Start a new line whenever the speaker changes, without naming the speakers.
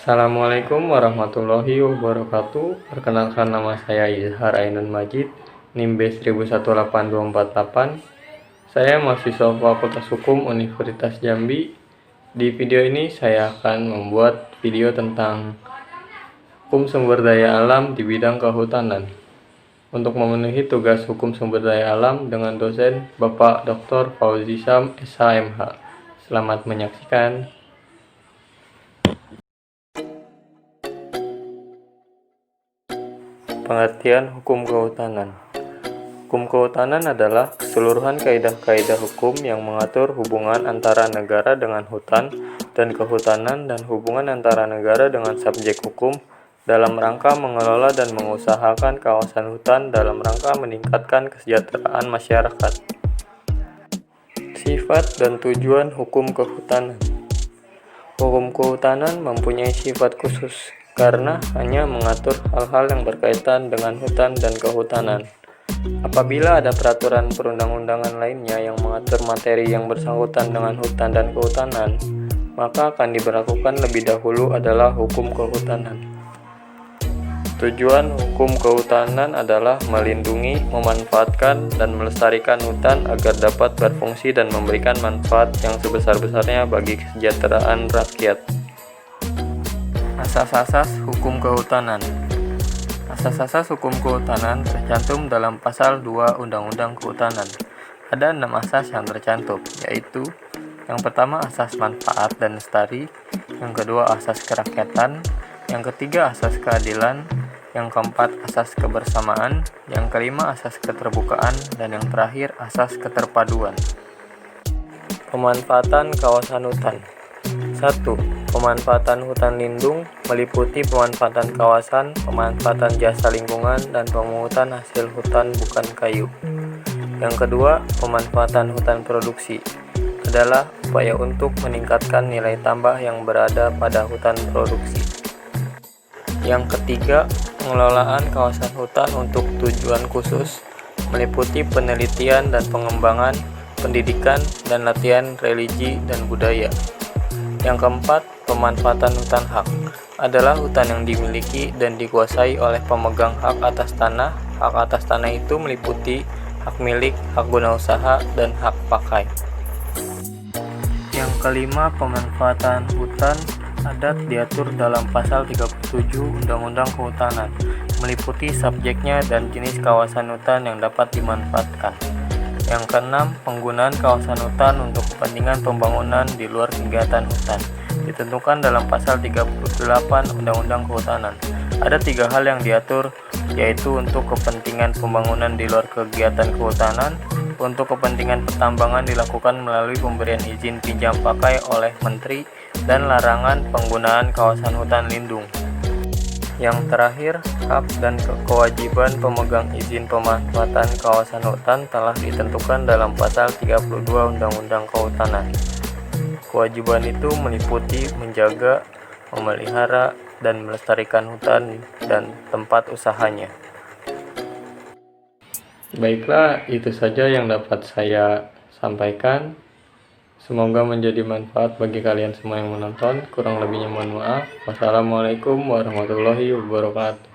Assalamualaikum warahmatullahi wabarakatuh. Perkenalkan, nama saya Izhar Ainun Majid, NIM B1018248. Saya mahasiswa Fakultas Hukum Universitas Jambi. Di video ini saya akan membuat video tentang hukum sumber daya alam di bidang kehutanan. Untuk memenuhi tugas hukum sumber daya alam dengan dosen Bapak Dr. Fauzi Syam, SHMH. Selamat menyaksikan. Pengertian hukum kehutanan. Hukum kehutanan adalah keseluruhan kaidah-kaidah hukum yang mengatur hubungan antara negara dengan hutan dan kehutanan dan hubungan antara negara dengan subjek hukum dalam rangka mengelola dan mengusahakan kawasan hutan dalam rangka meningkatkan kesejahteraan masyarakat. Sifat dan tujuan hukum kehutanan. Hukum kehutanan mempunyai sifat khusus karena hanya mengatur hal-hal yang berkaitan dengan hutan dan kehutanan. Apabila ada peraturan perundang-undangan lainnya yang mengatur materi yang bersangkutan dengan hutan dan kehutanan, maka akan diberlakukan lebih dahulu adalah hukum kehutanan. Tujuan hukum kehutanan adalah melindungi, memanfaatkan, dan melestarikan hutan agar dapat berfungsi dan memberikan manfaat yang sebesar-besarnya bagi kesejahteraan rakyat. Asas-asas hukum kehutanan. Asas-asas hukum kehutanan tercantum dalam pasal 2 Undang-Undang Kehutanan. Ada 6 asas yang tercantum, yaitu yang pertama asas manfaat dan lestari, yang kedua asas kerakyatan, yang ketiga asas keadilan, yang keempat asas kebersamaan, yang kelima asas keterbukaan, dan yang terakhir asas keterpaduan. Pemanfaatan kawasan hutan. 1. Pemanfaatan hutan lindung meliputi pemanfaatan kawasan, pemanfaatan jasa lingkungan, dan pemungutan hasil hutan bukan kayu. Yang kedua, pemanfaatan hutan produksi adalah upaya untuk meningkatkan nilai tambah yang berada pada hutan produksi. Yang ketiga, pengelolaan kawasan hutan untuk tujuan khusus meliputi penelitian dan pengembangan, pendidikan, dan latihan religi dan budaya. Yang keempat, pemanfaatan hutan hak adalah hutan yang dimiliki dan dikuasai oleh pemegang hak atas tanah. Hak atas tanah itu meliputi hak milik, hak guna usaha, dan hak pakai. Yang kelima, pemanfaatan hutan adat diatur dalam pasal 37 Undang-Undang Kehutanan, meliputi subjeknya dan jenis kawasan hutan yang dapat dimanfaatkan. Yang keenam, penggunaan kawasan hutan untuk kepentingan pembangunan di luar kegiatan hutan ditentukan dalam pasal 38 Undang-Undang Kehutanan. Ada 3 hal yang diatur, yaitu untuk kepentingan pembangunan di luar kegiatan kehutanan, untuk kepentingan pertambangan dilakukan melalui pemberian izin pinjam pakai oleh Menteri, dan larangan penggunaan kawasan hutan lindung. Yang terakhir, hak dan kewajiban pemegang izin pemanfaatan kawasan hutan telah ditentukan dalam pasal 32 Undang-Undang Kehutanan. Kewajiban itu meliputi menjaga, memelihara, dan melestarikan hutan dan tempat usahanya. Baiklah, itu saja yang dapat saya sampaikan. Semoga menjadi manfaat bagi kalian semua yang menonton. Kurang lebihnya mohon maaf. Wassalamualaikum warahmatullahi wabarakatuh.